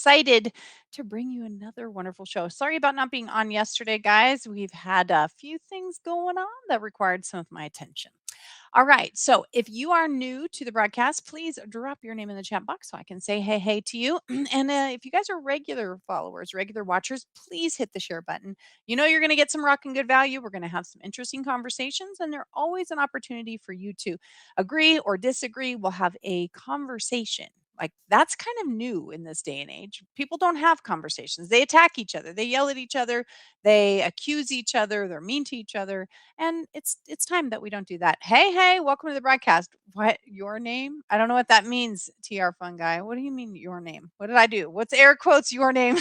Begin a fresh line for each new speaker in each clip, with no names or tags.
excited to bring you another wonderful show. Sorry about not being on yesterday, guys. We've had a few things going on that required some of my attention. All right. So if you are new to the broadcast, please drop your name in the chat box so I can say hey to you. And if you guys are regular followers, regular watchers, please hit the share button. You know you're going to get some rock and good value. We're going to have some interesting conversations, and there's always an opportunity for you to agree or disagree. We'll have a conversation. Like that's kind of new in this day and age. People don't have conversations. They attack each other. They yell at each other. They accuse each other. They're mean to each other, and it's time that we don't do that. Hey, welcome to the broadcast. What, your name? I don't know what that means, TR Fun Guy. What do you mean your name? What did I do? What's air quotes your name?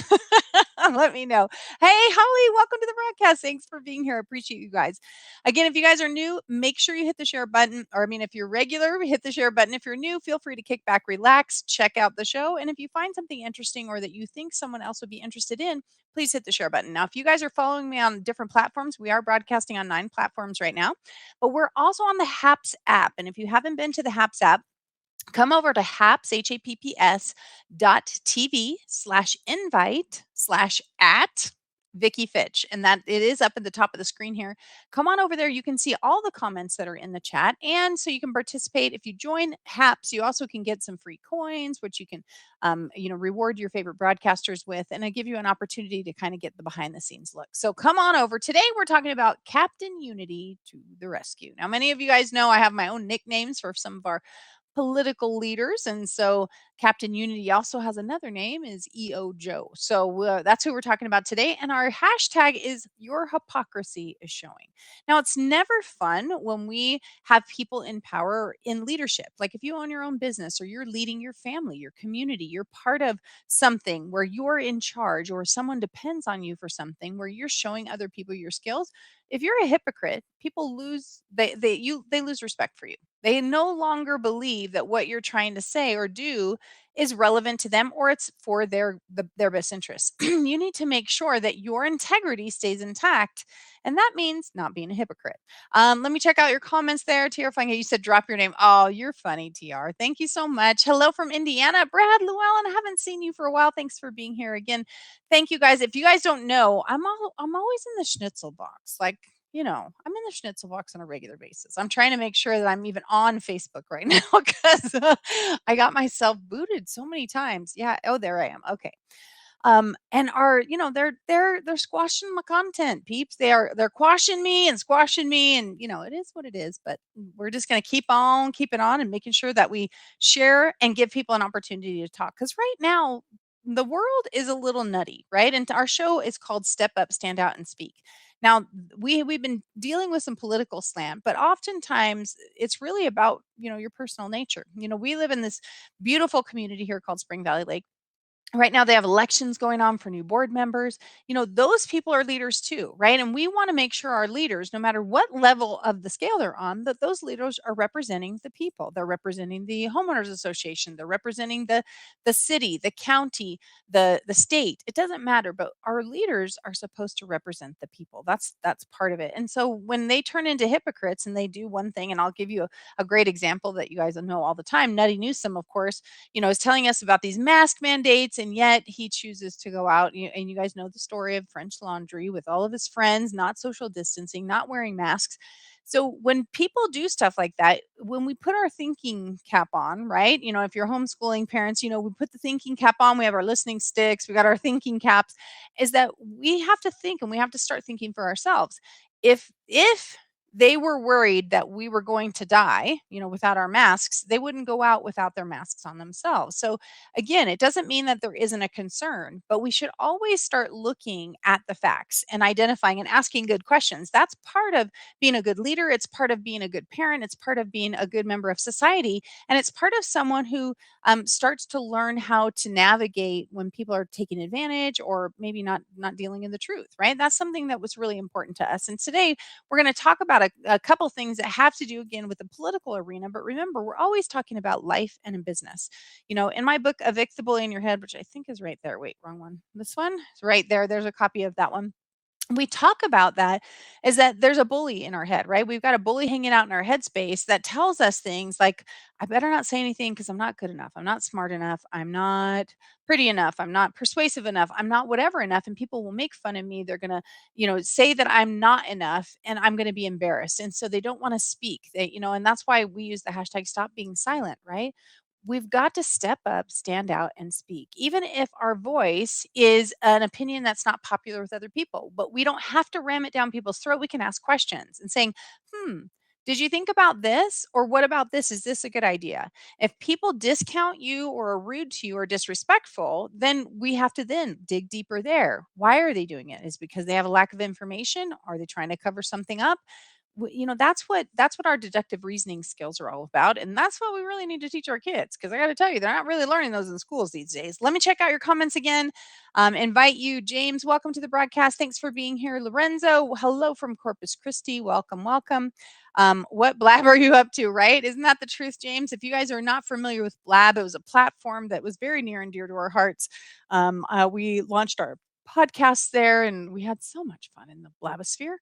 Let me know. Hey, Holly, welcome to the broadcast. Thanks for being here. I appreciate you guys. Again, if you guys are new, make sure you hit the share button. Or, I mean, if you're regular, hit the share button. If you're new, feel free to kick back, relax, check out the show. And if you find something interesting or that you think someone else would be interested in, please hit the share button. Now, if you guys are following me on different platforms, we are broadcasting on 9 platforms right now, but we're also on the HAPS app. And if you haven't been to the HAPS app, come over to HAPS, HAPPS.tv/invite/@ Vicky Fitch. And that it is up at the top of the screen here. Come on over there. You can see all the comments that are in the chat. And so you can participate. If you join HAPS, you also can get some free coins, which you can, reward your favorite broadcasters with. And I give you an opportunity to kind of get the behind the scenes look. So come on over. Today, we're talking about Captain Unity to the rescue. Now, many of you guys know I have my own nicknames for some of our political leaders. And so Captain Unity also has another name is EO Joe. So that's who we're talking about today. And our hashtag is your hypocrisy is showing. Now, it's never fun when we have people in power in leadership. Like if you own your own business or you're leading your family, your community, you're part of something where you're in charge or someone depends on you for something where you're showing other people your skills. If you're a hypocrite, people lose they lose respect for you. They no longer believe that what you're trying to say or do is relevant to them or it's for their best interests. You need to make sure that your integrity stays intact, and that means not being a hypocrite. Let me check out your comments there. TR Fun, you said drop your name. Oh, you're funny, TR. Thank you so much. Hello from Indiana, Brad Llewellyn. I haven't seen you for a while. Thanks for being here again. Thank you guys. If you guys don't know, I'm always in the schnitzel box. Like, I'm in the schnitzel box on a regular basis. I'm trying to make sure that I'm even on Facebook right now because I got myself booted so many times. Yeah. Oh, there I am. Okay. And they're squashing my content, peeps. They're quashing me and squashing me, and it is what it is. But we're just gonna keep on keeping on and making sure that we share and give people an opportunity to talk. Because right now the world is a little nutty, right? And our show is called Step Up, Stand Out, and Speak. Now we've been dealing with some political slant, but oftentimes it's really about your personal nature. We live in this beautiful community here called Spring Valley Lake. Right now they have elections going on for new board members. Those people are leaders too, right? And we want to make sure our leaders, no matter what level of the scale they're on, that those leaders are representing the people. They're representing the homeowners association, they're representing the city, the county, the state. It doesn't matter, but our leaders are supposed to represent the people. That's part of it. And so when they turn into hypocrites and they do one thing, and I'll give you a great example that you guys know all the time. Nutty Newsom, of course, is telling us about these mask mandates, and yet he chooses to go out. And you guys know the story of French Laundry with all of his friends, not social distancing, not wearing masks. So when people do stuff like that, when we put our thinking cap on, right? If you're homeschooling parents, we put the thinking cap on, we have our listening sticks, we got our thinking caps, is that we have to think and we have to start thinking for ourselves. If they were worried that we were going to die, without our masks, they wouldn't go out without their masks on themselves. So again, it doesn't mean that there isn't a concern, but we should always start looking at the facts and identifying and asking good questions. That's part of being a good leader. It's part of being a good parent. It's part of being a good member of society. And it's part of someone who starts to learn how to navigate when people are taking advantage or maybe not dealing in the truth, right? That's something that was really important to us. And today we're going to talk about a couple things that have to do again with the political arena. But remember, we're always talking about life and in business. In my book, Evict the Bully in Your Head, which I think is right there. Wait, wrong one. This one is right there. There's a copy of that one. we talk about that is that there's a bully in our head, right? We've got a bully hanging out in our headspace that tells us things like, I better not say anything because I'm not good enough. I'm not smart enough. I'm not pretty enough. I'm not persuasive enough. I'm not whatever enough. And people will make fun of me. They're going to, say that I'm not enough and I'm going to be embarrassed. And so they don't want to speak. And that's why we use the hashtag stop being silent, right? We've got to step up, stand out, and speak, even if our voice is an opinion that's not popular with other people. But we don't have to ram it down people's throat. We can ask questions and saying, hmm, did you think about this? Or what about this? Is this a good idea? If people discount you or are rude to you or disrespectful, then we have to then dig deeper there. Why are they doing it? Is it because they have a lack of information? Are they trying to cover something up? That's what our deductive reasoning skills are all about, and that's what we really need to teach our kids, because I got to tell you, they're not really learning those in schools these days. Let me check out your comments again. Invite you, James, welcome to the broadcast, thanks for being here. Lorenzo, hello from Corpus Christi, welcome, welcome. What Blab are you up to, right? Isn't that the truth, James? If you guys are not familiar with Blab, it was a platform that was very near and dear to our hearts. We launched our podcasts there and we had so much fun in the Blabosphere.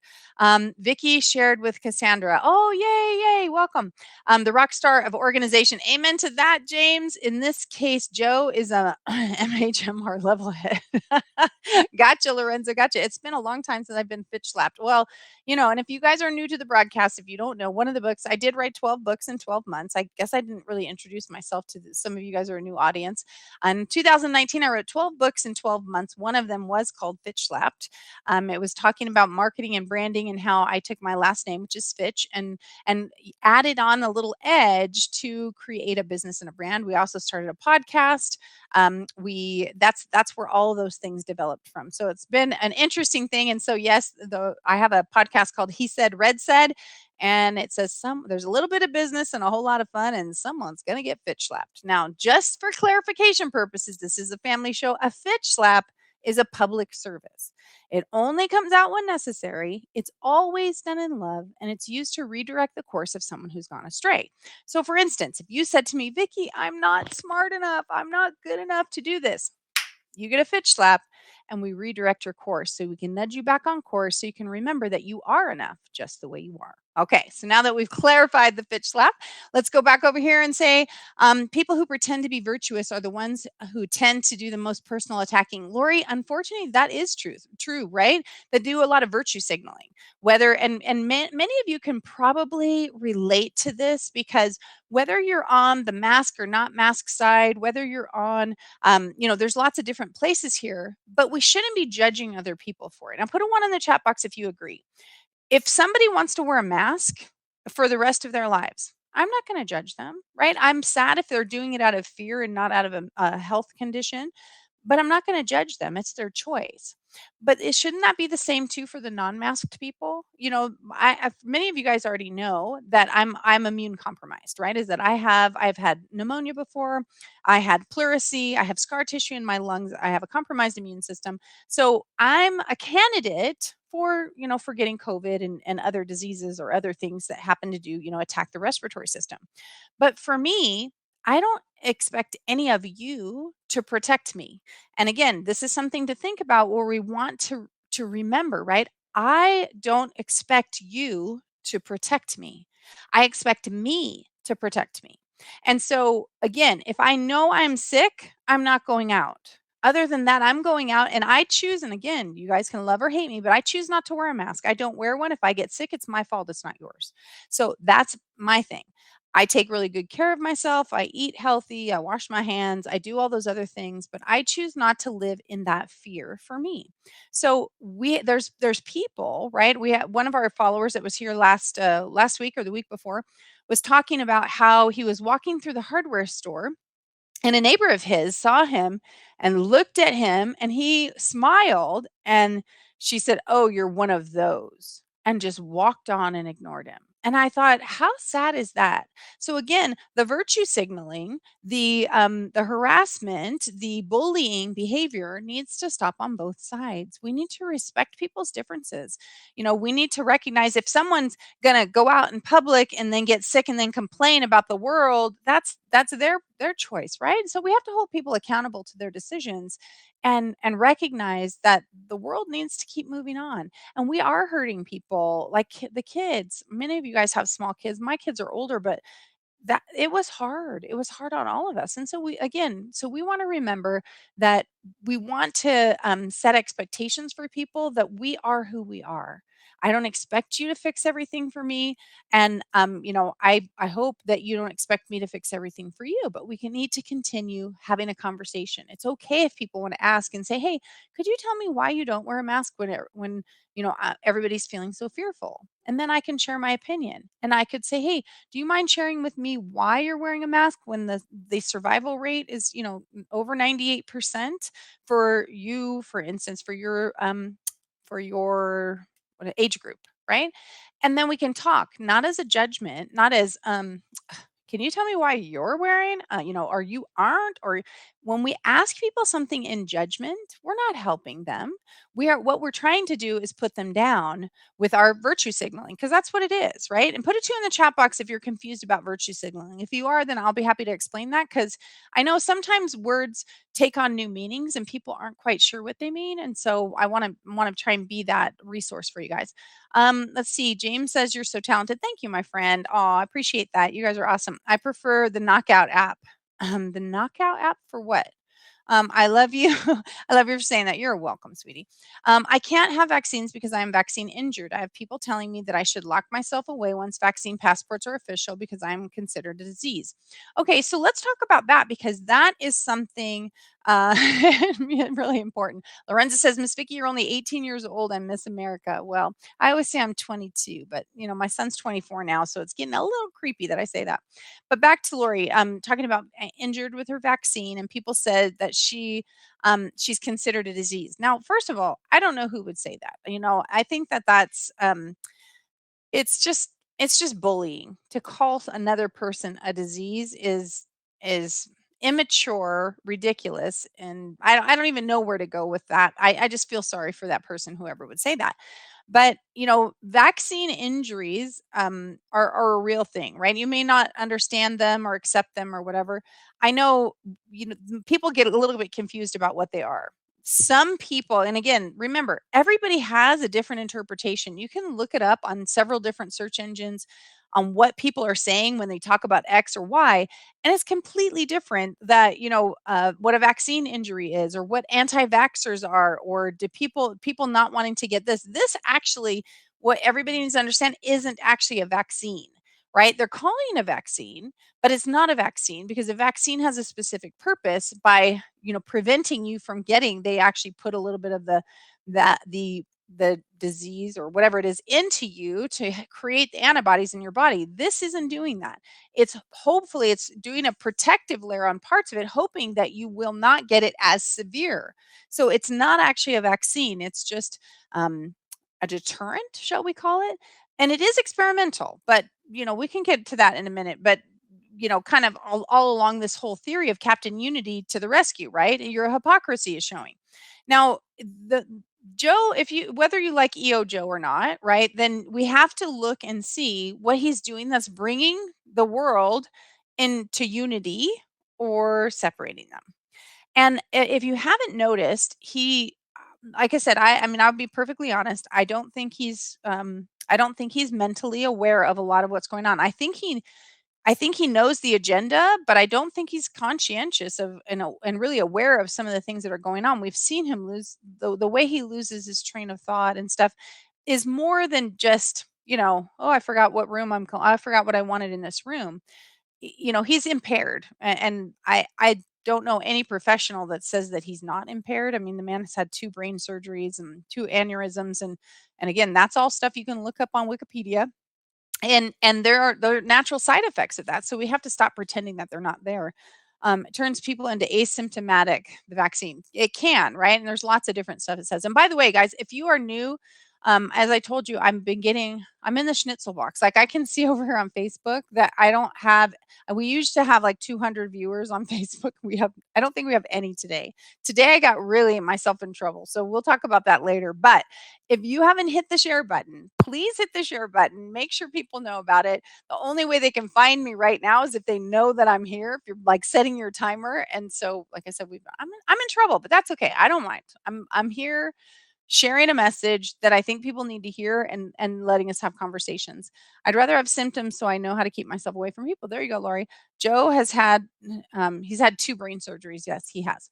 Vicky shared with Cassandra. Oh, yay, yay, welcome. The rock star of organization. Amen to that, James. In this case, Joe is a MHMR level head. Gotcha, Lorenzo. Gotcha. It's been a long time since I've been Fitch slapped. Well, and if you guys are new to the broadcast, if you don't know, one of the books, I did write 12 books in 12 months. I guess I didn't really introduce myself to some of you guys are a new audience. In 2019, I wrote 12 books in 12 months. One of them was called Fitch Slapped. It was talking about marketing and branding and how I took my last name, which is Fitch, and added on a little edge to create a business and a brand. We also started a podcast. That's where all of those things developed from. So it's been an interesting thing. And so yes, I have a podcast called He Said Red Said, and it says there's a little bit of business and a whole lot of fun, and someone's going to get Fitch slapped. Now, just for clarification purposes, this is a family show. A Fitch slap is a public service. It only comes out when necessary. It's always done in love, and it's used to redirect the course of someone who's gone astray. So, for instance, if you said to me, Vicky, I'm not smart enough, I'm not good enough to do this, you get a Fitch slap and we redirect your course so we can nudge you back on course so you can remember that you are enough just the way you are. Okay, so now that we've clarified the Fitch slap, let's go back over here and say people who pretend to be virtuous are the ones who tend to do the most personal attacking. Lori, unfortunately, that is true, right? They do a lot of virtue signaling. Many of you can probably relate to this, because whether you're on the mask or not mask side, whether you're on there's lots of different places here, but we shouldn't be judging other people for it. Now, put a one in the chat box if you agree. If somebody wants to wear a mask for the rest of their lives, I'm not going to judge them, right? I'm sad if they're doing it out of fear and not out of a health condition, but I'm not going to judge them. It's their choice. But it shouldn't that be the same too for the non-masked people? Many of you guys already know that I'm immune compromised, right? Is that I've had pneumonia before, I had pleurisy, I have scar tissue in my lungs, I have a compromised immune system. So I'm a candidate for getting COVID and other diseases or other things that happen to attack the respiratory system. But for me, I don't expect any of you to protect me. And again, this is something to think about, where we want to remember, right? I don't expect you to protect me. I expect me to protect me. And so again, if I know I'm sick, I'm not going out. Other than that, I'm going out and I choose, and again, you guys can love or hate me, but I choose not to wear a mask. I don't wear one. If I get sick, it's my fault. It's not yours. So that's my thing. I take really good care of myself. I eat healthy. I wash my hands. I do all those other things, but I choose not to live in that fear for me. So there's people, right? We had one of our followers that was here last week or the week before was talking about how he was walking through the hardware store and a neighbor of his saw him and looked at him and he smiled, and she said, "Oh, you're one of those," and just walked on and ignored him. And I thought, how sad is that? So again, the virtue signaling, the harassment, the bullying behavior needs to stop on both sides. We need to respect people's differences. We need to recognize if someone's going to go out in public and then get sick and then complain about the world, that's their choice, right? So we have to hold people accountable to their decisions and recognize that the world needs to keep moving on. And we are hurting people like the kids. Many of you guys have small kids. My kids are older, but that it was hard. It was hard on all of us. And so we want to remember that we want to set expectations for people that we are who we are. I don't expect you to fix everything for me. And I hope that you don't expect me to fix everything for you, but we can need to continue having a conversation. It's okay if people want to ask and say, "Hey, could you tell me why you don't wear a mask when everybody's feeling so fearful?" And then I can share my opinion. And I could say, "Hey, do you mind sharing with me why you're wearing a mask when the survival rate is, over 98% for you, for instance, for your what age group, right?" And then we can talk, not as a judgment, not as can you tell me why you're wearing, or you aren't? Or when we ask people something in judgment, we're not helping them. What we're trying to do is put them down with our virtue signaling, because that's what it is, right? And put a two in the chat box if you're confused about virtue signaling. If you are, then I'll be happy to explain that, because I know sometimes words take on new meanings and people aren't quite sure what they mean. And so I want to try and be that resource for you guys. Let's see. James says you're so talented. Thank you, my friend. Oh, I appreciate that. You guys are awesome. I prefer the Knockout app. The Knockout app for what? I love you. I love you for saying that. You're welcome, sweetie. I can't have vaccines because I am vaccine injured. I have people telling me that I should lock myself away once vaccine passports are official because I'm considered a disease. Okay, so let's talk about that, because that is something really important. Lorenza says, "Miss Vicky, you're only 18 years old and Miss America." Well, I always say I'm 22, but my son's 24 now, so it's getting a little creepy that I say that. But back to Lori, talking about injured with her vaccine, and people said that she's considered a disease. Now, first of all, I don't know who would say that. I think that that's it's just it's just bullying. To call another person a disease is immature, ridiculous, and I don't even know where to go with that. I just feel sorry for that person, whoever would say that. But vaccine injuries are a real thing, right? You may not understand them or accept them or whatever. I know people get a little bit confused about what they are. Some people, and again, remember, everybody has a different interpretation. You can look it up on several different search engines on what people are saying when they talk about X or Y, and it's completely different that what a vaccine injury is, or what anti-vaxxers are, or do people not wanting to get this actually, what everybody needs to understand, isn't actually a vaccine, right? They're calling it a vaccine, but it's not a vaccine, because a vaccine has a specific purpose. By preventing you from getting, they actually put a little bit of the disease or whatever it is into you to create the antibodies in your body. This isn't doing that. It's doing a protective layer on parts of it, hoping that you will not get it as severe. So it's not actually a vaccine. It's just a deterrent, shall we call it? And it is experimental, but we can get to that in a minute. But kind of all along this whole theory of Captain Unity to the rescue, right? Your hypocrisy is showing. Now, the Joe, if you whether you like EO Joe or not, right? Then we have to look and see what he's doing that's bringing the world into unity or separating them. And if you haven't noticed, like I said, I mean, I'll be perfectly honest. I don't think he's mentally aware of a lot of what's going on. I think he knows the agenda, but I don't think he's conscientious of and really aware of some of the things that are going on. We've seen him lose the way he loses his train of thought and stuff is more than just, oh, I forgot what I wanted in this room. He's impaired, and I don't know any professional that says that he's not impaired. I mean, the man has had two brain surgeries and two aneurysms, and again, that's all stuff you can look up on Wikipedia. And there are natural side effects of that, so we have to stop pretending that they're not there. It turns people into asymptomatic, the vaccine. It can, right? And there's lots of different stuff it says. And by the way, guys, if you are new, As I told you, I'm in the schnitzel box. Like I can see over here on Facebook that I don't have, we used to have like 200 viewers on Facebook. I don't think we have any today. Today I got really myself in trouble. So we'll talk about that later. But if you haven't hit the share button, please hit the share button. Make sure people know about it. The only way they can find me right now is if they know that I'm here. If you're like setting your timer, and so like I said, I'm in trouble, but that's okay. I don't mind. I'm here sharing a message that I think people need to hear and letting us have conversations. I'd rather have symptoms so I know how to keep myself away from people. There you go, Lori. Joe has had he's had 2 brain surgeries. Yes, he has.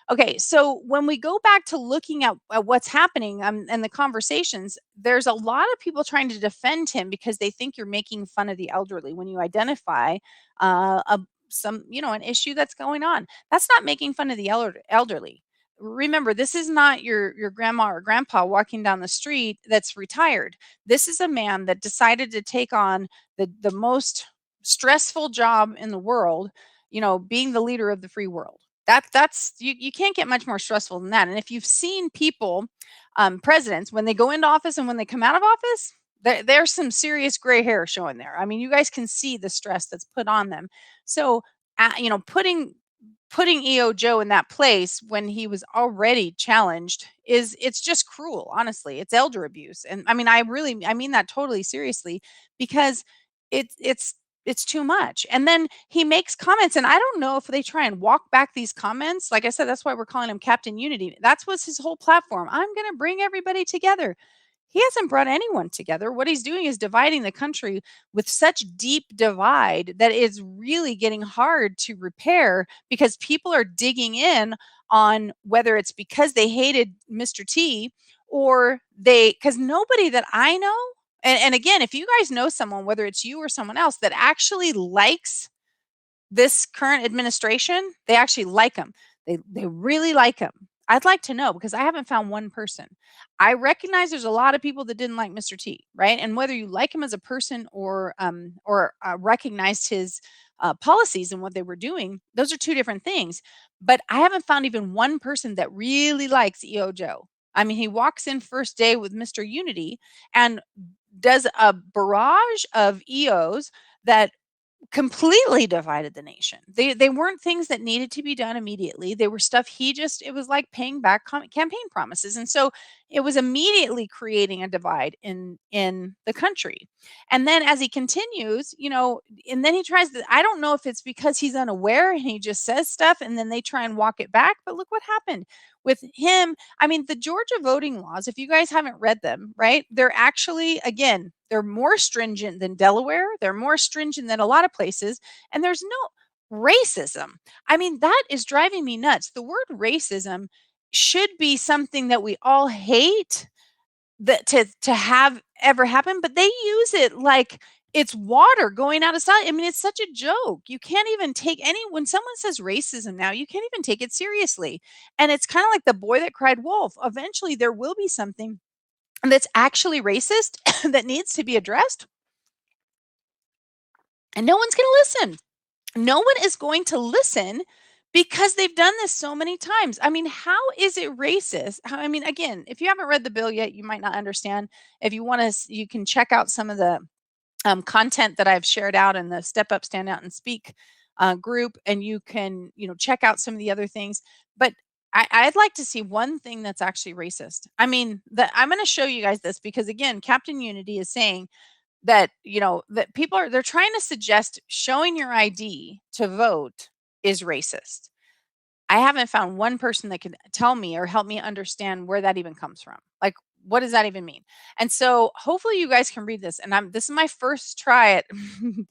Okay, so when we go back to looking at what's happening and the conversations, there's a lot of people trying to defend him because they think you're making fun of the elderly when you identify some, an issue that's going on. That's not making fun of the elderly. Remember, this is not your grandma or grandpa walking down the street that's retired. This is a man that decided to take on the most stressful job in the world, being the leader of the free world. That's you can't get much more stressful than that. And if you've seen people, presidents, when they go into office and when they come out of office, there's some serious gray hair showing there. I mean, you guys can see the stress that's put on them. So, putting EO Joe in that place when he was already challenged it's just cruel, honestly. It's elder abuse. And I mean, I mean that totally seriously because it's too much. And then he makes comments, and I don't know if they try and walk back these comments. Like I said, that's why we're calling him Captain Unity. That's what's his whole platform. I'm going to bring everybody together. He hasn't brought anyone together. What he's doing is dividing the country with such deep divide that it's really getting hard to repair because people are digging in on whether it's because they hated Mr. T or because nobody that I know, and again, if you guys know someone, whether it's you or someone else that actually likes this current administration, they actually like him. They really like him. I'd like to know because I haven't found one person. I recognize there's a lot of people that didn't like Mr. T, right? And whether you like him as a person or recognized his policies and what they were doing, those are two different things. But I haven't found even one person that really likes EO Joe. I mean, he walks in first day with Mr. Unity and does a barrage of EOs that completely divided the nation. They weren't things that needed to be done immediately. They were stuff it was like paying back campaign promises. And so it was immediately creating a divide in the country. And then as he continues, and then he tries to, I don't know if it's because he's unaware and he just says stuff and then they try and walk it back, but look what happened with him. I mean, the Georgia voting laws, if you guys haven't read them, right? They're actually, again, they're more stringent than Delaware. They're more stringent than a lot of places. And there's no racism. I mean, that is driving me nuts. The word racism should be something that we all hate that to have ever happen, but they use it like it's water going out of sight. I mean, it's such a joke. You can't even take when someone says racism now, you can't even take it seriously. And it's kind of like the boy that cried wolf. Eventually there will be something that's actually racist that needs to be addressed. And no one's going to listen. No one is going to listen because they've done this so many times. I mean, how is it racist? I mean, again, if you haven't read the bill yet, you might not understand. If you want to, you can check out some of the content that I've shared out in the Step Up, Stand Out, and Speak group, and you can, check out some of the other things. But I'd like to see one thing that's actually racist. I mean, I'm going to show you guys this because, again, Captain Unity is saying that that they're trying to suggest showing your ID to vote is racist. I haven't found one person that can tell me or help me understand where that even comes from. Like, what does that even mean? And so hopefully you guys can read this. And this is my first try at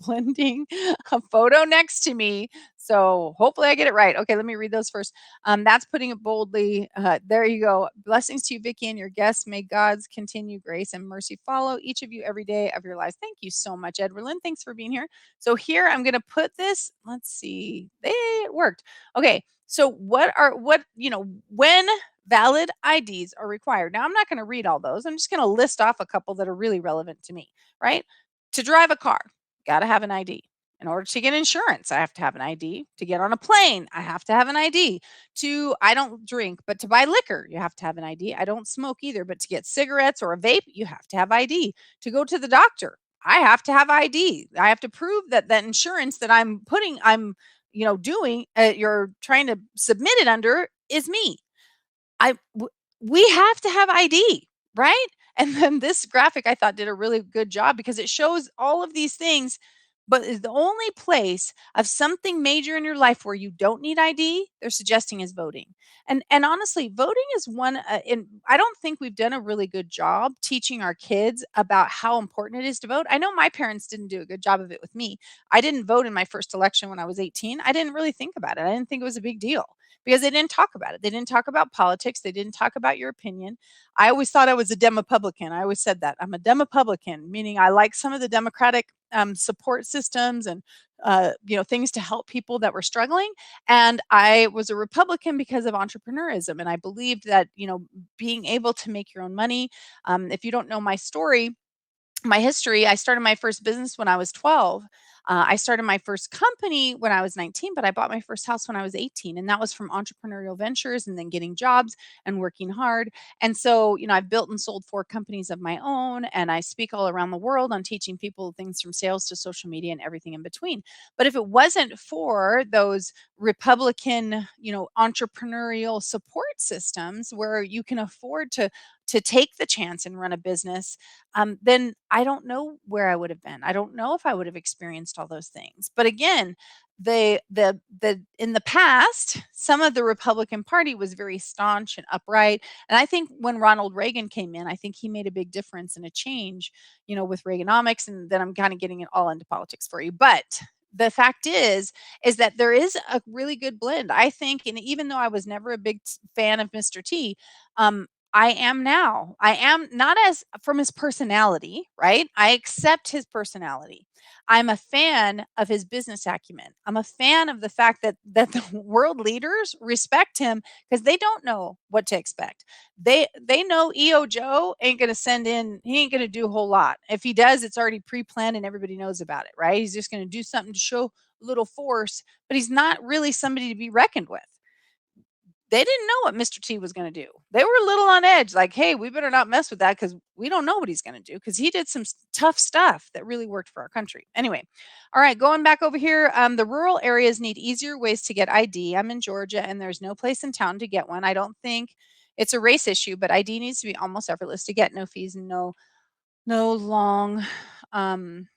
blending a photo next to me. So hopefully I get it right. Okay, let me read those first. That's putting it boldly. There you go. Blessings to you, Vicki, and your guests. May God's continued grace and mercy follow each of you every day of your lives. Thank you so much, Edward. Thanks for being here. So here I'm going to put this. Let's see. It worked. Okay. So when valid IDs are required. Now, I'm not going to read all those. I'm just going to list off a couple that are really relevant to me, right? To drive a car, got to have an ID. In order to get insurance, I have to have an ID. To get on a plane, I have to have an ID. I don't drink, but to buy liquor, you have to have an ID. I don't smoke either, but to get cigarettes or a vape, you have to have ID. To go to the doctor, I have to have ID. I have to prove that that insurance that I'm doing, you're trying to submit it under is me. I w we have to have ID, right? And then this graphic I thought did a really good job because it shows all of these things, but is the only place of something major in your life where you don't need ID, they're suggesting is voting. And honestly, voting is one, in I don't think we've done a really good job teaching our kids about how important it is to vote. I know my parents didn't do a good job of it with me. I didn't vote in my first election when I was 18. I didn't really think about it. I didn't think it was a big deal because they didn't talk about it. They didn't talk about politics. They didn't talk about your opinion. I always thought I was a Demopublican. I always said that. I'm a Demopublican, meaning I like some of the Democratic support systems and things to help people that were struggling. And I was a Republican because of entrepreneurism, and I believed that being able to make your own money. If you don't know my history, I started my first business when I was 12. I started my first company when I was 19, but I bought my first house when I was 18. And that was from entrepreneurial ventures and then getting jobs and working hard. And so, I've built and sold 4 companies of my own, and I speak all around the world on teaching people things from sales to social media and everything in between. But if it wasn't for those Republican, entrepreneurial support systems where you can afford to take the chance and run a business, then I don't know where I would have been. I don't know if I would have experienced all those things. But again, the in the past, some of the Republican Party was very staunch and upright. And I think when Ronald Reagan came in, I think he made a big difference and a change, with Reaganomics. And then I'm kind of getting it all into politics for you. But the fact is that there is a really good blend, I think. And even though I was never a big fan of Mr. T, I am now. I am not as from his personality, right? I accept his personality. I'm a fan of his business acumen. I'm a fan of the fact that the world leaders respect him because they don't know what to expect. They know EO Joe ain't going to send in, he ain't going to do a whole lot. If he does, it's already pre-planned and everybody knows about it, right? He's just going to do something to show a little force, but he's not really somebody to be reckoned with. They didn't know what Mr. T was gonna do. They were a little on edge, like, "Hey, we better not mess with that because we don't know what he's gonna do." Because he did some tough stuff that really worked for our country. Anyway, all right, going back over here, the rural areas need easier ways to get ID. I'm in Georgia, and there's no place in town to get one. I don't think it's a race issue, but ID needs to be almost effortless to get, no fees and no long, um,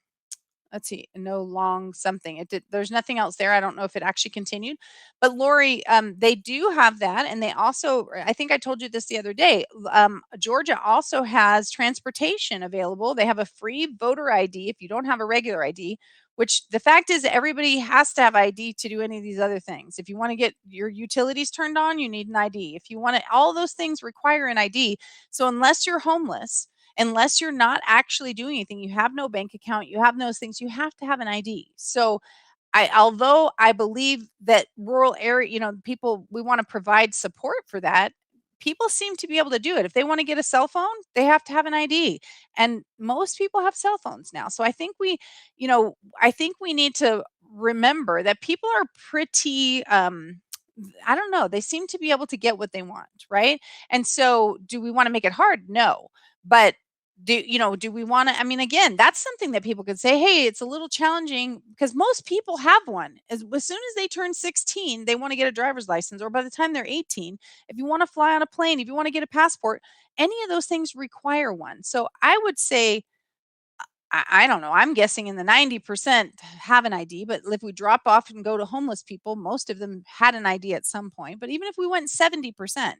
let's see, no long something. There's nothing else there. I don't know if it actually continued. But Lori, they do have that. And they also, I think I told you this the other day, Georgia also has transportation available. They have a free voter ID if you don't have a regular ID, which the fact is everybody has to have ID to do any of these other things. If you want to get your utilities turned on, you need an ID. If you want to, all those things require an ID. So unless you're homeless, unless you're not actually doing anything, you have no bank account, you have those things, you have to have an ID. So although I believe that rural area, people, we want to provide support for that. People seem to be able to do it. If they want to get a cell phone, they have to have an ID. And most people have cell phones now. So I think we need to remember that people are pretty I don't know, they seem to be able to get what they want, right? And so do we want to make it hard? No. But do we want to, I mean, again, that's something that people could say, hey, it's a little challenging because most people have one. As soon as they turn 16, they want to get a driver's license, or by the time they're 18, if you want to fly on a plane, if you want to get a passport, any of those things require one. So I would say, I don't know. I'm guessing in the 90% have an ID, but if we drop off and go to homeless people, most of them had an ID at some point. But even if we went 70%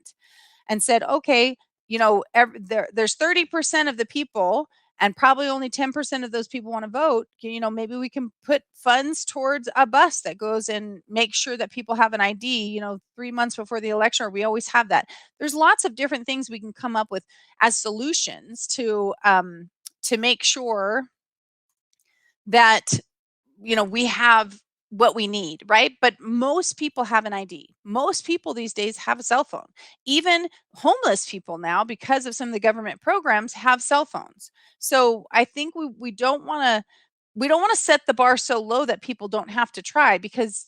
and said, okay, there's 30% of the people, and probably only 10% of those people want to vote. Maybe we can put funds towards a bus that goes and make sure that people have an ID, 3 months before the election, or we always have that. There's lots of different things we can come up with as solutions to make sure that we have what we need, right? But most people have an ID. Most people these days have a cell phone. Even homeless people now, because of some of the government programs, have cell phones. So I think we don't want to we don't want to set the bar so low that people don't have to try because,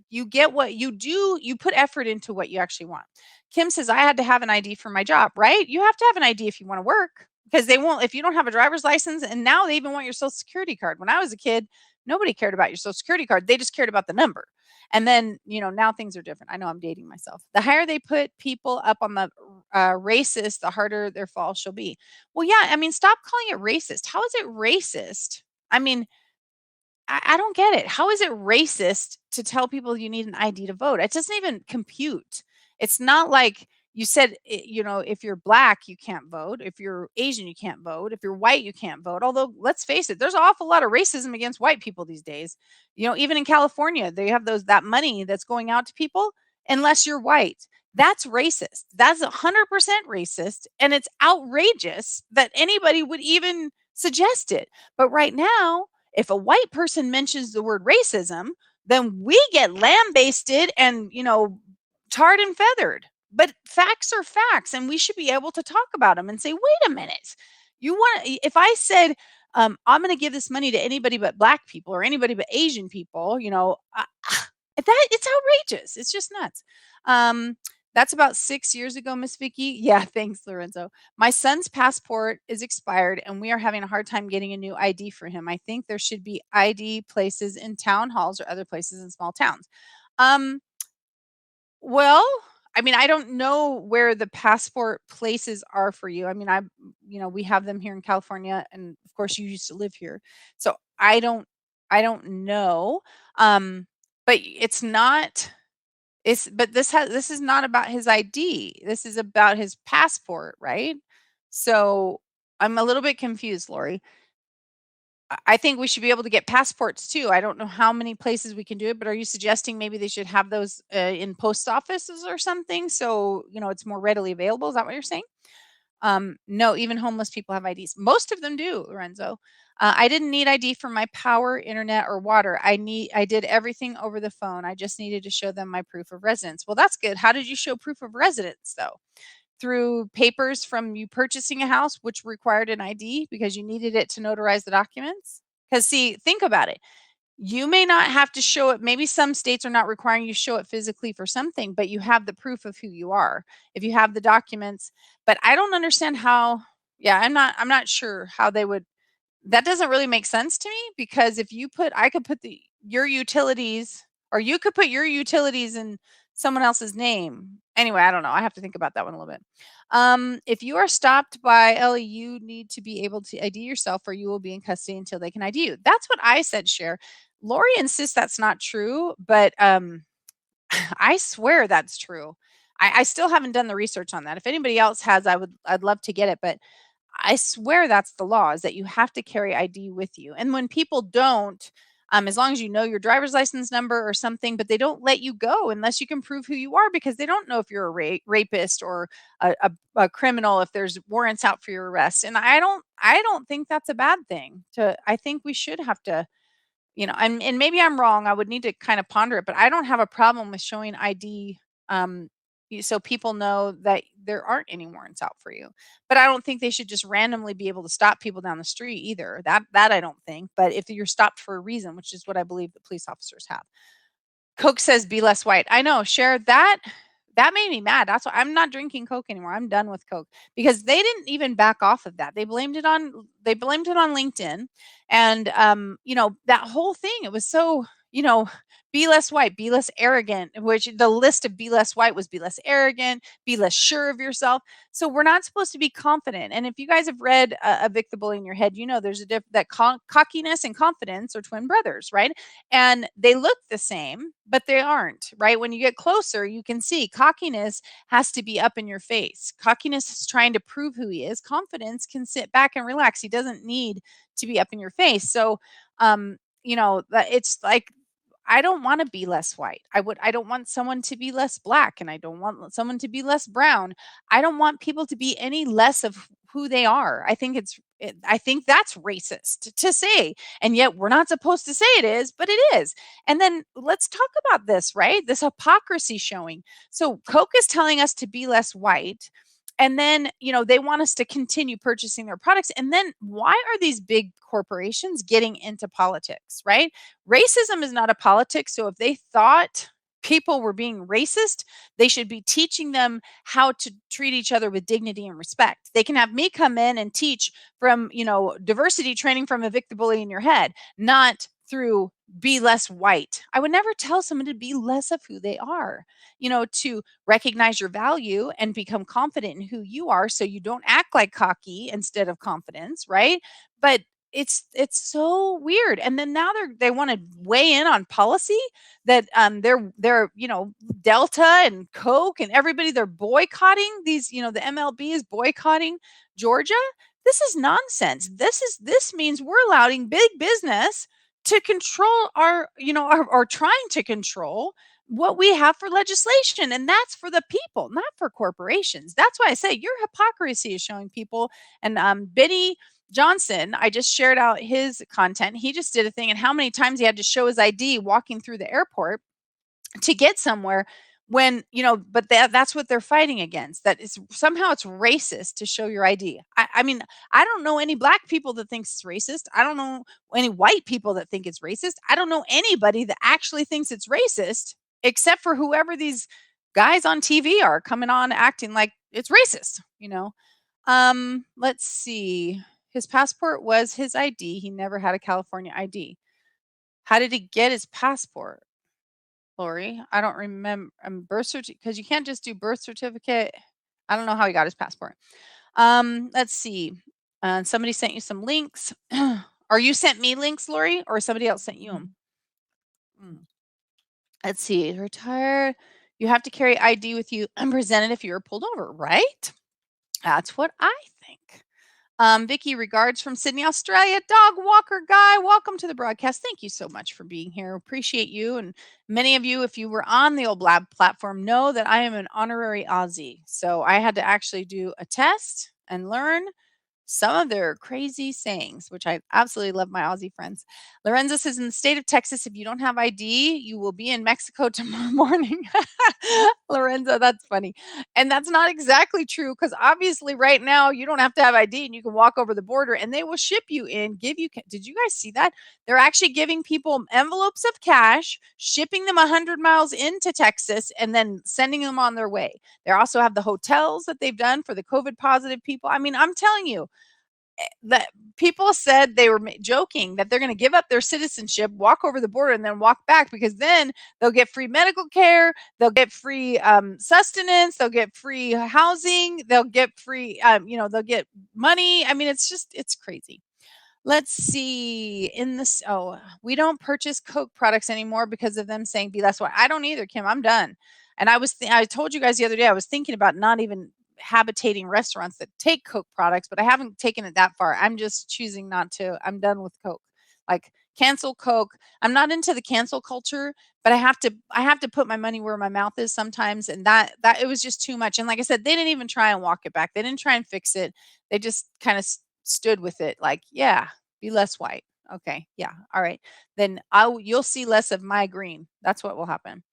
you get what you do, you put effort into what you actually want. Kim says, I had to have an ID for my job, right? You have to have an ID if you want to work because they won't, if you don't have a driver's license, and now they even want your social security card. When I was a kid, nobody cared about your social security card. They just cared about the number. And then, now things are different. I know I'm dating myself. The higher they put people up on the racist, the harder their fall shall be. Well, yeah, I mean, stop calling it racist. How is it racist? I mean, I don't get it. How is it racist to tell people you need an ID to vote? It doesn't even compute. It's not like you said, if you're black, you can't vote. If you're Asian, you can't vote. If you're white, you can't vote. Although, let's face it, there's an awful lot of racism against white people these days. Even in California, they have that money that's going out to people unless you're white. That's racist. That's 100% racist. And it's outrageous that anybody would even suggest it. But right now, if a white person mentions the word racism, then we get lambasted and, tarred and feathered. But facts are facts, and we should be able to talk about them and say, wait a minute. If I said, I'm going to give this money to anybody but black people or anybody but Asian people, that it's outrageous. It's just nuts. That's about 6 years ago, Miss Vicky. Yeah, thanks, Lorenzo. My son's passport is expired, and we are having a hard time getting a new ID for him. I think there should be ID places in town halls or other places in small towns. Um, well, I mean, I don't know where the passport places are for you. I mean, we have them here in California, and of course, you used to live here, so I don't know. But it's not. But this is not about his ID. This is about his passport, right? So I'm a little bit confused, Lori. I think we should be able to get passports too. I don't know how many places we can do it, but are you suggesting maybe they should have those in post offices or something so it's more readily available? Is that what you're saying? No, even homeless people have IDs. Most of them do, Lorenzo. I didn't need ID for my power, internet, or water. I did everything over the phone. I just needed to show them my proof of residence. Well, that's good. How did you show proof of residence though? Through papers from you purchasing a house, which required an ID because you needed it to notarize the documents? Because see, think about it. You may not have to show it. Maybe some states are not requiring you show it physically for something, but you have the proof of who you are if you have the documents. But I don't understand how. Yeah, I'm not sure how they would. That doesn't really make sense to me because if I could put your utilities, or you could put your utilities in someone else's name. Anyway, I don't know. I have to think about that one a little bit. If you are stopped by Ellie, you need to be able to ID yourself or you will be in custody until they can ID you. That's what I said, Cher. Lori insists that's not true, but I swear that's true. I still haven't done the research on that. If anybody else has, I'd love to get it, but I swear that's the law, is that you have to carry ID with you. And when people don't, as long as you know your driver's license number or something, but they don't let you go unless you can prove who you are because they don't know if you're a rapist or a criminal, if there's warrants out for your arrest. And I don't think that's a bad thing. I think we should have to, and maybe I'm wrong. I would need to kind of ponder it, but I don't have a problem with showing ID. So people know that there aren't any warrants out for you. But I don't think they should just randomly be able to stop people down the street either. That I don't think. But if you're stopped for a reason, which is what I believe the police officers have. Coke says be less white. I know, share that made me mad. That's why I'm not drinking Coke anymore. I'm done with Coke because they didn't even back off of that. They blamed it on LinkedIn. And that whole thing, it was so, be less white, be less arrogant, which the list of be less white was be less arrogant, be less sure of yourself. So we're not supposed to be confident. And if you guys have read Vic the Bully in Your Head, there's a that cockiness and confidence are twin brothers, right? And they look the same, but they aren't, right? When you get closer, you can see cockiness has to be up in your face. Cockiness is trying to prove who he is. Confidence can sit back and relax. He doesn't need to be up in your face. So, it's like, I don't want to be less white. I don't want someone to be less black, and I don't want someone to be less brown. I don't want people to be any less of who they are. I think that's racist to say. And yet we're not supposed to say it is, but it is. And then let's talk about this, right? This hypocrisy showing. So Coke is telling us to be less white. And then, they want us to continue purchasing their products. And then why are these big corporations getting into politics, right? Racism is not a politics. So if they thought people were being racist, they should be teaching them how to treat each other with dignity and respect. They can have me come in and teach from, diversity training from Evict the Bully in Your Head, not through be less white. I would never tell someone to be less of who they are, to recognize your value and become confident in who you are so you don't act like cocky instead of confidence, right? But it's so weird. And then now they want to weigh in on policy that they're Delta and Coke and everybody, they're boycotting these, the MLB is boycotting Georgia. This is nonsense. This means we're allowing big business to control or trying to control what we have for legislation. And that's for the people, not for corporations. That's why I say your hypocrisy is showing people. And Benny Johnson, I just shared out his content. He just did a thing and how many times he had to show his ID walking through the airport to get somewhere when, but that's what they're fighting against. That is somehow it's racist to show your ID. I mean, I don't know any black people that thinks it's racist. I don't know any white people that think it's racist. I don't know anybody that actually thinks it's racist except for whoever these guys on TV are coming on acting like it's racist. Let's see. His passport was his ID. He never had a California ID. How did he get his passport? Lori, I don't remember birth certificate because you can't just do birth certificate. I don't know how he got his passport. Let's see. Somebody sent you some links. Or you sent me links, Lori, or somebody else sent you them? Let's see. Retired. You have to carry ID with you unpresented if you were pulled over, right? That's what I think. Vicky, regards from Sydney, Australia. Dog walker guy, welcome to the broadcast. Thank you so much for being here. Appreciate you. And many of you, if you were on the old Blab platform, know that I am an honorary Aussie. So I had to actually do a test and learn some of their crazy sayings, which I absolutely love my Aussie friends. Lorenzo says, in the state of Texas, if you don't have ID, you will be in Mexico tomorrow morning. Lorenzo, that's funny. And that's not exactly true because obviously right now you don't have to have ID and you can walk over the border and they will ship you in, give you. Did you guys see that? They're actually giving people envelopes of cash, shipping them 100 miles into Texas and then sending them on their way. They also have the hotels that they've done for the COVID positive people. I mean, I'm telling you, that people said they were joking that they're going to give up their citizenship, walk over the border, and then walk back because then they'll get free medical care, they'll get free sustenance, they'll get free housing, they'll get free, they'll get money. I mean, it's crazy. Let's see. We don't purchase Coke products anymore because of them saying be less white. I don't either, Kim. I'm done. And I told you guys the other day, I was thinking about not even habitating restaurants that take Coke products, but I haven't taken it that far. I'm just choosing not to. I'm done with Coke. Like cancel Coke. I'm not into the cancel culture, but I have to put my money where my mouth is sometimes. And that it was just too much. And like I said, they didn't even try and walk it back. They didn't try and fix it. They just kind of stood with it. Like, yeah, be less white. Okay. Yeah. All right. Then you'll see less of my green. That's what will happen.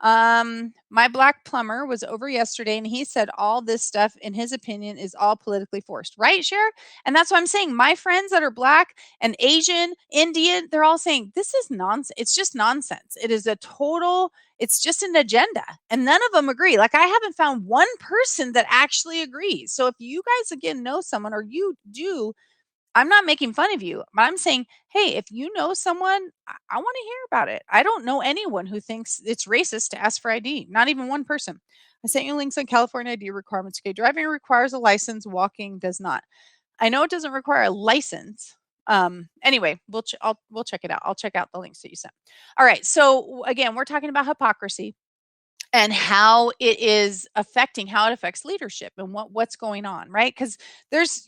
My black plumber was over yesterday and he said all this stuff, in his opinion, is all politically forced, right, Cher? And that's what I'm saying. My friends that are black and Asian, Indian, they're all saying this is nonsense. It's just nonsense. It's just an agenda. And none of them agree. Like I haven't found one person that actually agrees. So if you guys again know someone or you do, I'm not making fun of you, but I'm saying, hey, if you know someone, I want to hear about it. I don't know anyone who thinks it's racist to ask for ID, not even one person. I sent you links on California ID requirements. Okay, driving requires a license, walking does not. I know it doesn't require a license. Anyway, we'll check it out. I'll check out the links that you sent. All right, so again, we're talking about hypocrisy and how it affects leadership and what's going on, right? Because there's,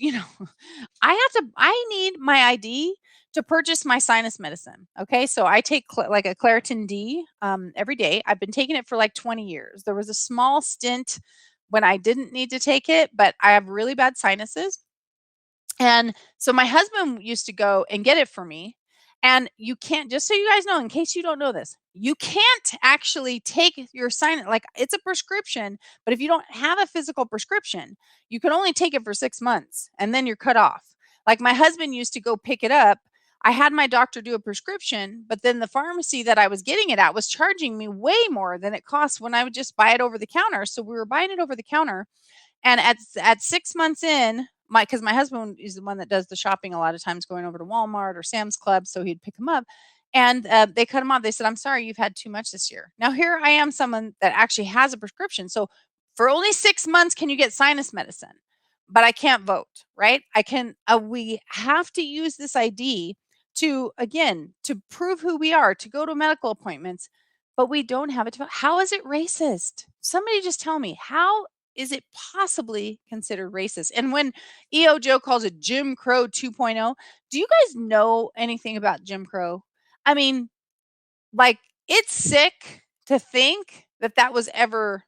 I need my ID to purchase my sinus medicine. Okay, so I take like a Claritin D every day. I've been taking it for like 20 years. There was a small stint when I didn't need to take it, but I have really bad sinuses. And so my husband used to go and get it for me. And you can't, just so you guys know, in case you don't know this, you can't actually take your sign, like it's a prescription, but if you don't have a physical prescription, you can only take it for 6 months and then you're cut off. Like my husband used to go pick it up. I had my doctor do a prescription, but then the pharmacy that I was getting it at was charging me way more than it costs when I would just buy it over the counter. So we were buying it over the counter. And at 6 months in, because my husband is the one that does the shopping a lot of times, going over to Walmart or Sam's Club, so he'd pick them up. And they cut him off. They said, "I'm sorry, you've had too much this year." Now here I am, someone that actually has a prescription. So for only 6 months can you get sinus medicine, but I can't vote, right? I can. We have to use this ID to, again, to prove who we are, to go to medical appointments, but we don't have it to vote. How is it racist? Somebody just tell me, how is it possibly considered racist? And when EO Joe calls it Jim Crow 2.0, do you guys know anything about Jim Crow? I mean, like, it's sick to think that that was ever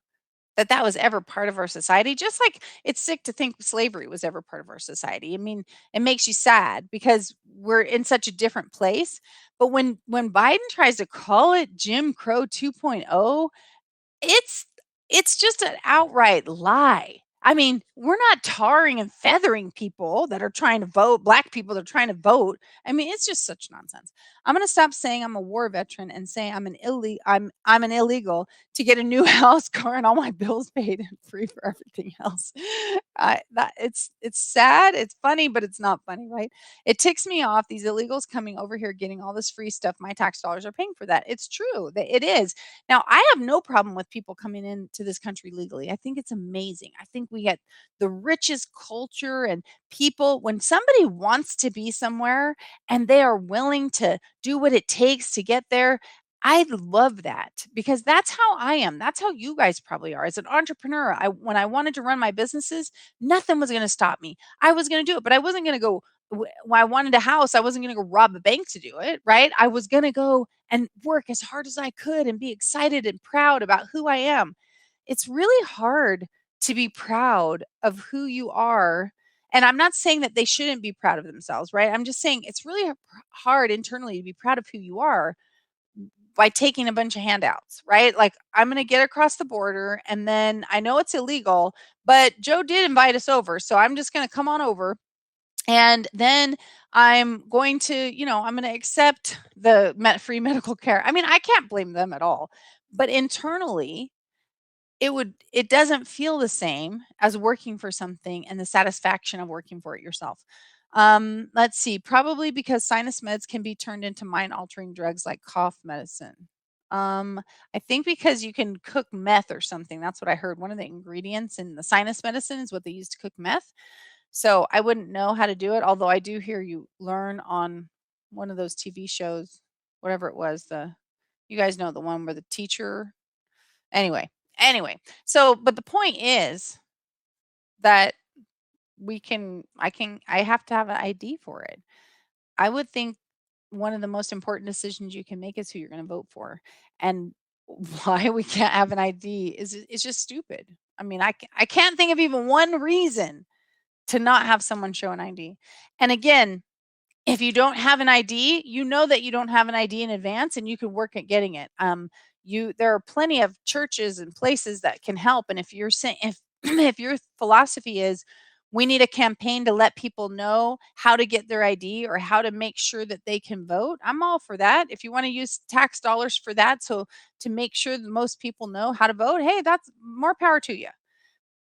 part of our society, just like it's sick to think slavery was ever part of our society. I mean, it makes you sad because we're in such a different place. But when Biden tries to call it Jim Crow 2.0, it's it's just an outright lie. I mean, we're not tarring and feathering people that are trying to vote, black people that are trying to vote. I mean, it's just such nonsense. I'm going to stop saying I'm a war veteran and say I'm an illegal to get a new house, car, and all my bills paid and free for everything else. It's sad, it's funny, but it's not funny, right? It ticks me off, these illegals coming over here getting all this free stuff. My tax dollars are paying for that. It's true. It is. Now, I have no problem with people coming into this country legally. I think it's amazing. I think we get the richest culture and people. When somebody wants to be somewhere and they are willing to do what it takes to get there, I love that because that's how I am. That's how you guys probably are. As an entrepreneur, when I wanted to run my businesses, nothing was going to stop me. I was going to do it, but I wasn't going to go. When I wanted a house, I wasn't going to go rob a bank to do it, right? I was going to go and work as hard as I could and be excited and proud about who I am. It's really hard to be proud of who you are. And I'm not saying that they shouldn't be proud of themselves, right? I'm just saying it's really hard internally to be proud of who you are by taking a bunch of handouts, right? Like, I'm going to get across the border and then I know it's illegal, but Joe did invite us over. So I'm just going to come on over and then I'm going to, I'm going to accept the free medical care. I mean, I can't blame them at all. But internally, it doesn't feel the same as working for something and the satisfaction of working for it yourself. Let's see, probably because sinus meds can be turned into mind altering drugs like cough medicine. I think because you can cook meth or something. That's what I heard. One of the ingredients in the sinus medicine is what they use to cook meth. So I wouldn't know how to do it, although I do hear you learn on one of those TV shows, whatever it was, you guys know the one where the teacher. Anyway, so but the point is that I have to have an ID for it. I would think one of the most important decisions you can make is who you're going to vote for, and why we can't have an ID is just stupid. I mean, I can't think of even one reason to not have someone show an ID. And again, if you don't have an ID, you know that you don't have an ID in advance and you can work at getting it. There are plenty of churches and places that can help. And if you're saying, if if your philosophy is we need a campaign to let people know how to get their ID or how to make sure that they can vote, I'm all for that. If you want to use tax dollars for that, so to make sure that most people know how to vote, hey, that's more power to you.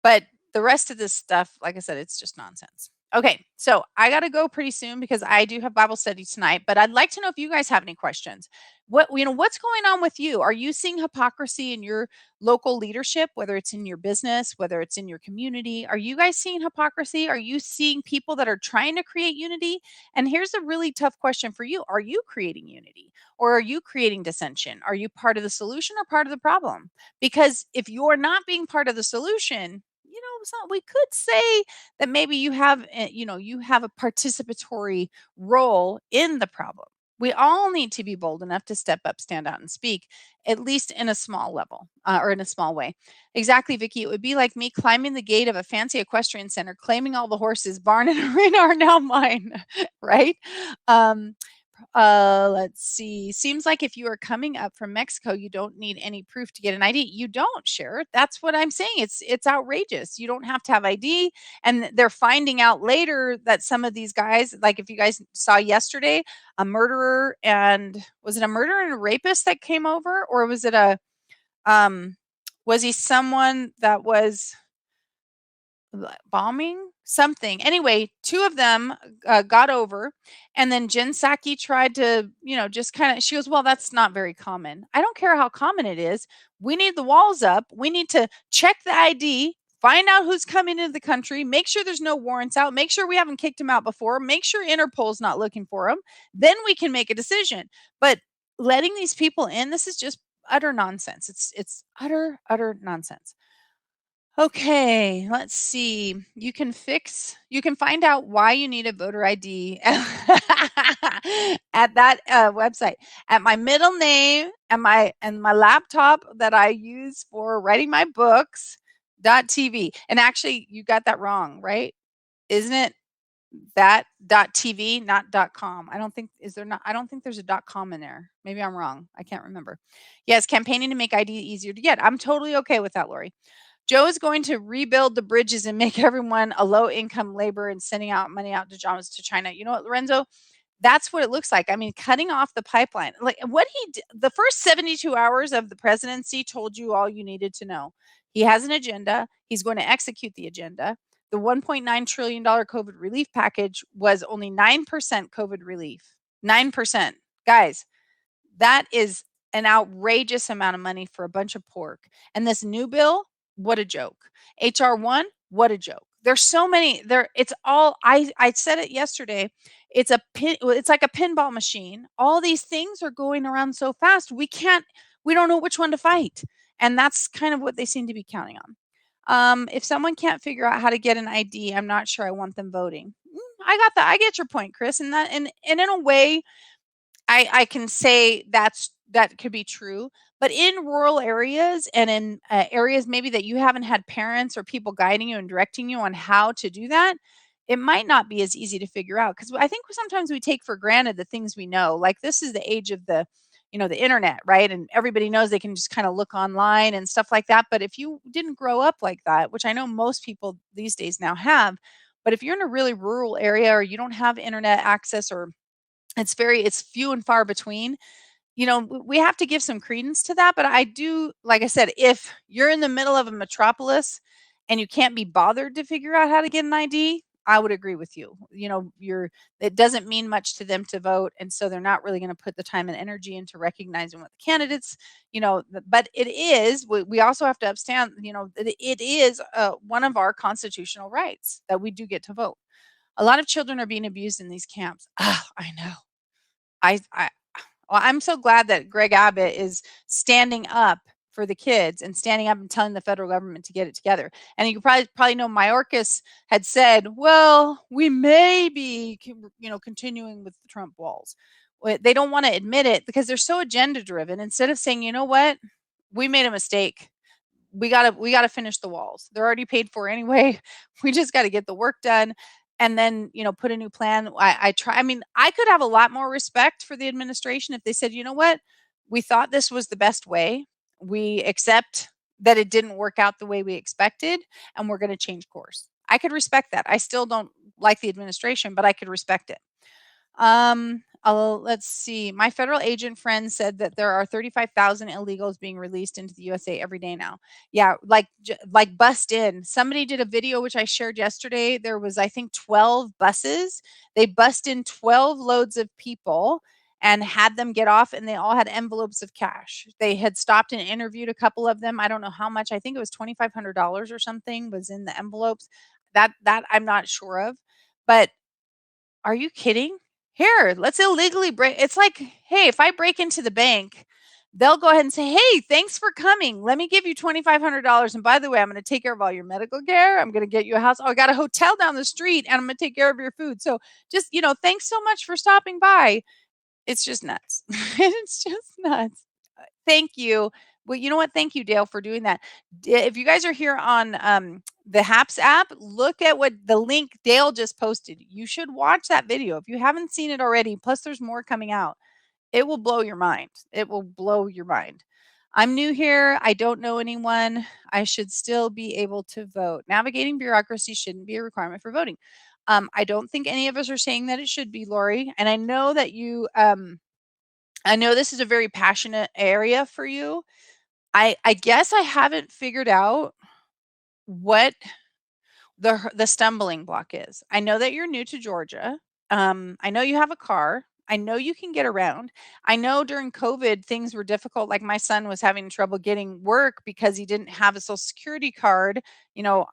But the rest of this stuff, like I said, it's just nonsense. Okay, so I got to go pretty soon because I do have Bible study tonight, but I'd like to know if you guys have any questions. What's going on with you? Are you seeing hypocrisy in your local leadership, whether it's in your business, whether it's in your community? Are you guys seeing hypocrisy? Are you seeing people that are trying to create unity? And here's a really tough question for you. Are you creating unity or are you creating dissension? Are you part of the solution or part of the problem? Because if you're not being part of the solution, we could say that maybe you have a participatory role in the problem. We all need to be bold enough to step up, stand out, and speak, at least in a small level or in a small way. Exactly, Vicki. It would be like me climbing the gate of a fancy equestrian center, claiming all the horses, barn and arena are now mine, right? Let's see. Seems like if you are coming up from Mexico, you don't need any proof to get an ID. You don't, Cher. That's what I'm saying. It's outrageous. You don't have to have ID. And they're finding out later that some of these guys, like if you guys saw yesterday, a murderer and was it a murderer and a rapist that came over, or was it a was he someone that was bombing something? Anyway, two of them got over, and then Jen Psaki tried to, just kind of, she goes, well, that's not very common. I don't care how common it is. We need the walls up. We need to check the ID, find out who's coming into the country, make sure there's no warrants out, make sure we haven't kicked them out before, make sure Interpol's not looking for them. Then we can make a decision. But letting these people in, this is just utter nonsense. It's utter nonsense. Okay, let's see. You can find out why you need a voter ID at that website. At my middle name and my laptop that I use for writing my books .tv. And actually, you got that wrong, right? Isn't it that .tv, not .com? I don't think I don't think there's a .com in there. Maybe I'm wrong. I can't remember. Yes, campaigning to make ID easier to get. I'm totally okay with that, Lori. Joe is going to rebuild the bridges and make everyone a low income labor and sending out money out to jobs to China. You know what, Lorenzo? That's what it looks like. I mean, cutting off the pipeline. Like what he did, the first 72 hours of the presidency told you all you needed to know. He has an agenda. He's going to execute the agenda. The $1.9 trillion COVID relief package was only 9% COVID relief. 9%. Guys, that is an outrageous amount of money for a bunch of pork. And this new bill, what a joke. HR1, what a joke. There's so many there. It's all I said it yesterday. It's like a pinball machine. All these things are going around so fast. We don't know which one to fight. And that's kind of what they seem to be counting on. If someone can't figure out how to get an ID, I'm not sure I want them voting. I get your point, Chris. And in a way, I can say that could be true. But in rural areas and in areas maybe that you haven't had parents or people guiding you and directing you on how to do that, it might not be as easy to figure out. Because I think sometimes we take for granted the things we know. Like this is the age of the internet, right? And everybody knows they can just kind of look online and stuff like that. But if you didn't grow up like that, which I know most people these days now have, but if you're in a really rural area or you don't have internet access, or it's few and far between, we have to give some credence to that. But I do, like I said, if you're in the middle of a metropolis and you can't be bothered to figure out how to get an ID, I would agree with you. It doesn't mean much to them to vote, and so they're not really going to put the time and energy into recognizing what the candidates, but it is. We also have to understand, that it is one of our constitutional rights that we do get to vote. A lot of children are being abused in these camps. Ah, I know. I well, I'm so glad that Greg Abbott is standing up for the kids and standing up and telling the federal government to get it together. And you probably know Mayorkas had said, well, we may be, continuing with the Trump walls. They don't want to admit it because they're so agenda driven. Instead of saying, you know what, we made a mistake. We gotta finish the walls. They're already paid for anyway. We just got to get the work done and then put a new plan. I could have a lot more respect for the administration if they said, you know what, we thought this was the best way, we accept that it didn't work out the way we expected, and we're going to change course. I could respect that. I still don't like the administration, but I could respect it. Let's see. My federal agent friend said that there are 35,000 illegals being released into the USA every day now. Yeah, like bust in. Somebody did a video which I shared yesterday. There was, I think, 12 buses. They bust in 12 loads of people and had them get off, and they all had envelopes of cash. They had stopped and interviewed a couple of them. I don't know how much. I think it was $2,500 or something was in the envelopes. That I'm not sure of. But are you kidding? Here, let's illegally break. It's like, hey, if I break into the bank, they'll go ahead and say, hey, thanks for coming. Let me give you $2,500. And by the way, I'm going to take care of all your medical care. I'm going to get you a house. Oh, I got a hotel down the street and I'm going to take care of your food. So just, thanks so much for stopping by. It's just nuts. It's just nuts. Thank you. Well, you know what? Thank you, Dale, for doing that. If you guys are here on the HAPS app, look at what the link Dale just posted. You should watch that video if you haven't seen it already. Plus, there's more coming out. It will blow your mind. It will blow your mind. I'm new here. I don't know anyone. I should still be able to vote. Navigating bureaucracy shouldn't be a requirement for voting. I don't think any of us are saying that it should be, Lori. And I know that I know this is a very passionate area for you. I guess I haven't figured out what the stumbling block is. I know that you're new to Georgia. I know you have a car. I know you can get around. I know during COVID things were difficult. Like my son was having trouble getting work because he didn't have a social security card. You know,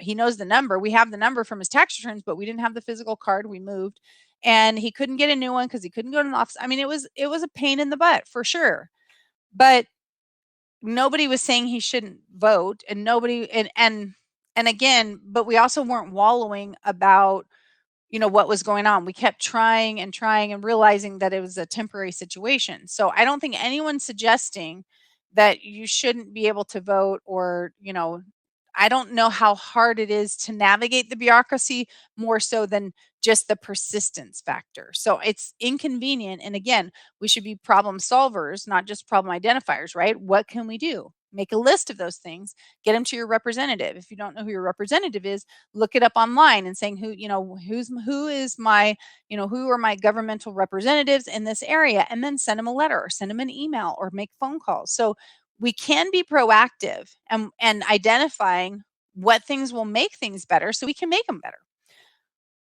he knows the number. We have the number from his tax returns, but we didn't have the physical card. We moved, and he couldn't get a new one because he couldn't go to an office. I mean, it was a pain in the butt for sure. But nobody was saying he shouldn't vote, and nobody and again, but we also weren't wallowing about, what was going on. We kept trying and trying and realizing that it was a temporary situation. So I don't think anyone's suggesting that you shouldn't be able to vote, or, I don't know how hard it is to navigate the bureaucracy more so than just the persistence factor. So it's inconvenient. And again, we should be problem solvers, not just problem identifiers, right? What can we do? Make a list of those things, get them to your representative. If you don't know who your representative is, look it up online and saying who is my, who are my governmental representatives in this area, and then send them a letter or send them an email or make phone calls. So we can be proactive and identifying what things will make things better so we can make them better.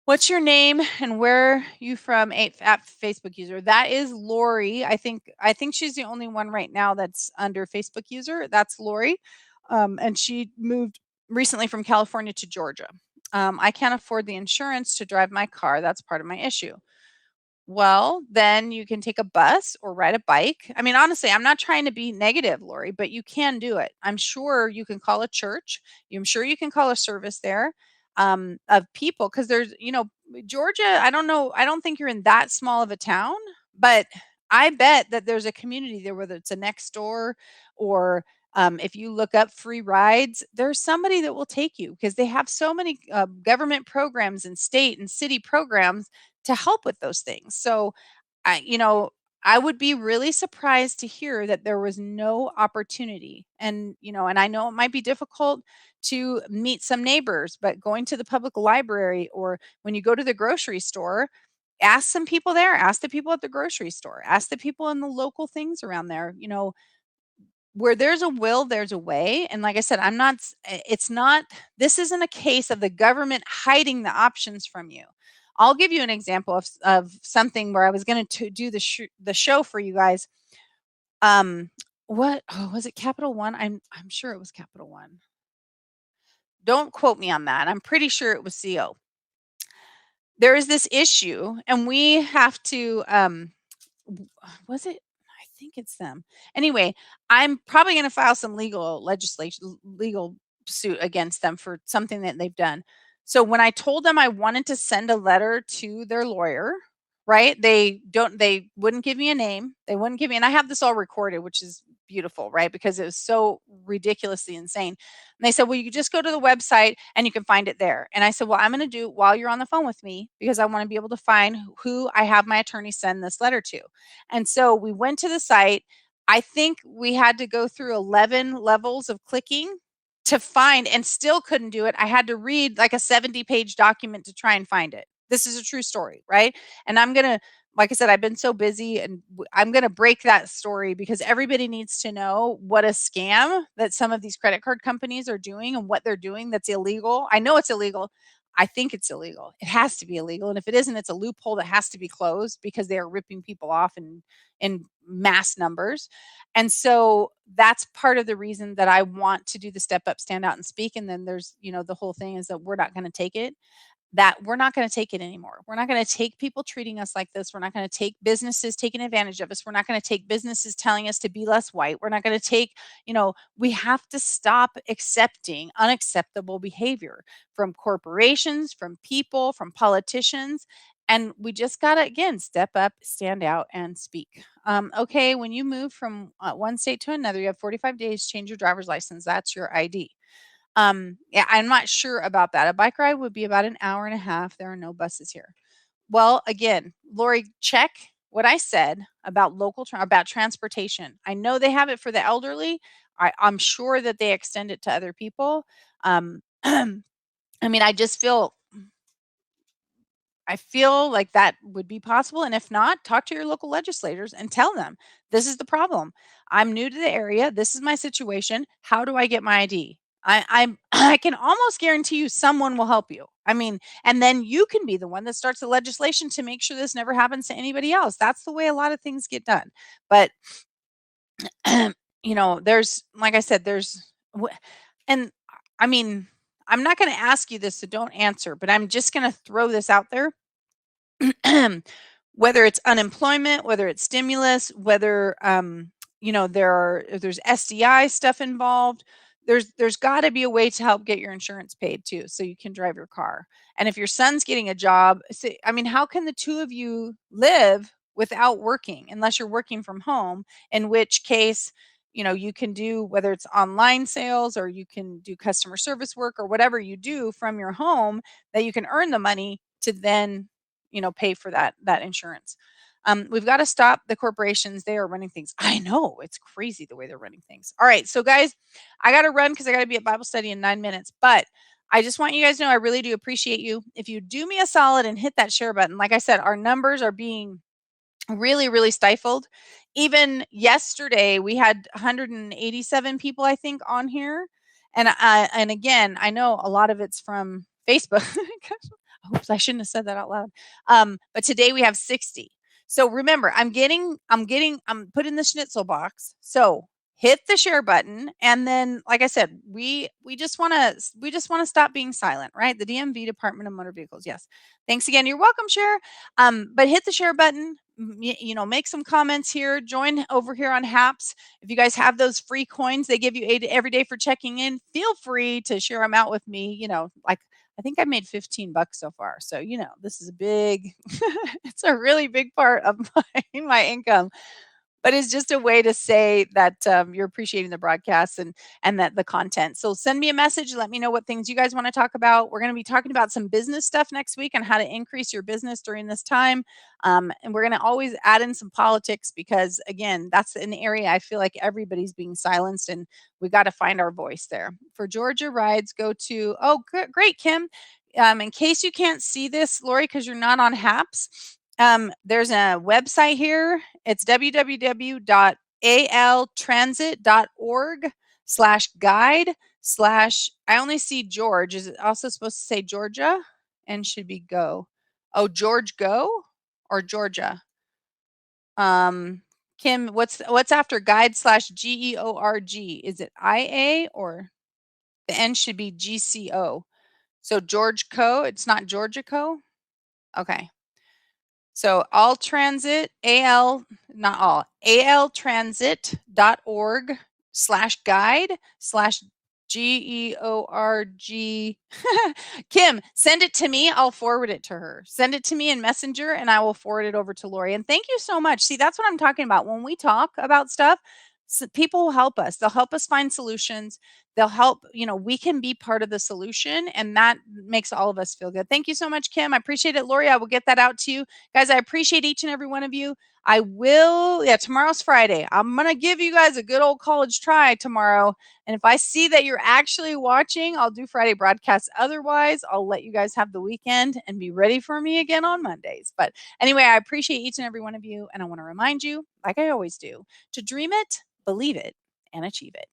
What's your name and where you from? App Facebook user. That is Lori. I think she's the only one right now that's under Facebook user. That's Lori. And she moved recently from California to Georgia. I can't afford the insurance to drive my car. That's part of my issue. Well, then you can take a bus or ride a bike. I mean, honestly, I'm not trying to be negative, Lori, but you can do it. I'm sure you can call a church. I'm sure you can call a service there, of people, because there's, Georgia. I don't know. I don't think you're in that small of a town, but I bet that there's a community there, whether it's a next door or, if you look up free rides, there's somebody that will take you because they have so many government programs and state and city programs to help with those things. So, I would be really surprised to hear that there was no opportunity. And I know it might be difficult to meet some neighbors, but going to the public library or when you go to the grocery store, ask some people there, ask the people at the grocery store, ask the people in the local things around there, where there's a will, there's a way. And like I said, it's not, this isn't a case of the government hiding the options from you. I'll give you an example of something where I was going to do the show for you guys. What, oh, was it Capital One? I'm sure it was Capital One. Don't quote me on that. I'm pretty sure it was CO. There is this issue, and we have to, was it? I think it's them. Anyway, I'm probably going to file some legal suit against them for something that they've done. So when I told them I wanted to send a letter to their lawyer, right? They wouldn't give me a name. They wouldn't give me, and I have this all recorded, which is beautiful, right? Because it was so ridiculously insane. And they said, well, you could just go to the website and you can find it there. And I said, well, I'm going to do it while you're on the phone with me because I want to be able to find who I have my attorney send this letter to. And so we went to the site. I think we had to go through 11 levels of clicking to find, and still couldn't do it. I had to read like a 70-page document to try and find it. This is a true story, right? And I'm going to, like I said, I've been so busy, and I'm going to break that story because everybody needs to know what a scam that some of these credit card companies are doing and what they're doing that's illegal. I know it's illegal. I think it's illegal. It has to be illegal. And if it isn't, it's a loophole that has to be closed because they are ripping people off in mass numbers. And so that's part of the reason that I want to do the step up, stand out and speak. And then there's, the whole thing is that we're not going to take it. That we're not going to take it anymore. We're not going to take people treating us like this. We're not going to take businesses taking advantage of us. We're not going to take businesses telling us to be less white. We're not going to take, we have to stop accepting unacceptable behavior from corporations, from people, from politicians. And we just got to, again, step up, stand out, and speak. Okay, when you move from one state to another, you have 45 days to change your driver's license. That's your ID. Yeah, I'm not sure about that. A bike ride would be about an hour and a half. There are no buses here. Well, again, Lori, check what I said about about transportation. I know they have it for the elderly. I'm sure that they extend it to other people. I mean, I feel like that would be possible, and if not, talk to your local legislators and tell them, "This is the problem. I'm new to the area. This is my situation. How do I get my ID?" I'm I can almost guarantee you someone will help you. I mean, and then you can be the one that starts the legislation to make sure this never happens to anybody else. That's the way a lot of things get done. But, there's like I said, and I mean, I'm not gonna ask you this, so don't answer, but I'm just gonna throw this out there. Whether it's unemployment, whether it's stimulus, whether there's SDI stuff involved, there's got to be a way to help get your insurance paid too, so you can drive your car. And if your son's getting a job, I mean, how can the two of you live without working unless you're working from home? In which case, you can do whether it's online sales or you can do customer service work or whatever you do from your home that you can earn the money to then pay for that insurance. We've got to stop the corporations. They are running things. I know it's crazy the way they're running things. All right, so guys, I got to run because I got to be at Bible study in 9 minutes. But I just want you guys to know I really do appreciate you. If you do me a solid and hit that share button, like I said, our numbers are being really, really stifled. Even yesterday, we had 187 people, I think, on here. And again, I know a lot of it's from Facebook. Oops, I shouldn't have said that out loud. But today we have 60. So remember, I'm putting the schnitzel box. So hit the share button, and then, like I said, we just want to stop being silent, right? The DMV, Department of Motor Vehicles. Yes. Thanks again. You're welcome, share. But hit the share button. Make some comments here. Join over here on HAPS. If you guys have those free coins they give you every day for checking in, feel free to share them out with me. Like I think I made 15 bucks so far. So, this is a big, it's a really big part of my income. But it's just a way to say that you're appreciating the broadcasts and that the content. So send me a message. Let me know what things you guys want to talk about. We're going to be talking about some business stuff next week and how to increase your business during this time. And we're going to always add in some politics because, again, that's an area I feel like everybody's being silenced, and we got to find our voice there. For Georgia rides, go to, oh, great, Kim. In case you can't see this, Lori, because you're not on HAPS, there's a website here. It's www.altransit.org/guide/ I only see George. Is it also supposed to say Georgia? And should be go. Oh, George go or Georgia? Kim, what's after guide/GEORG? Is it IA or the N should be GCO? So George Co. It's not Georgia Co. Okay. So all transit, not all, altransit.org/guide/GEORG. Kim, send it to me. I'll forward it to her. Send it to me in Messenger and I will forward it over to Lori. And thank you so much. See, that's what I'm talking about. When we talk about stuff, people will help us. They'll help us find solutions. They'll help, we can be part of the solution, and that makes all of us feel good. Thank you so much, Kim. I appreciate it. Lori, I will get that out to you. Guys, I appreciate each and every one of you. Tomorrow's Friday. I'm going to give you guys a good old college try tomorrow. And if I see that you're actually watching, I'll do Friday broadcasts. Otherwise, I'll let you guys have the weekend and be ready for me again on Mondays. But anyway, I appreciate each and every one of you. And I want to remind you, like I always do, to dream it, believe it, and achieve it.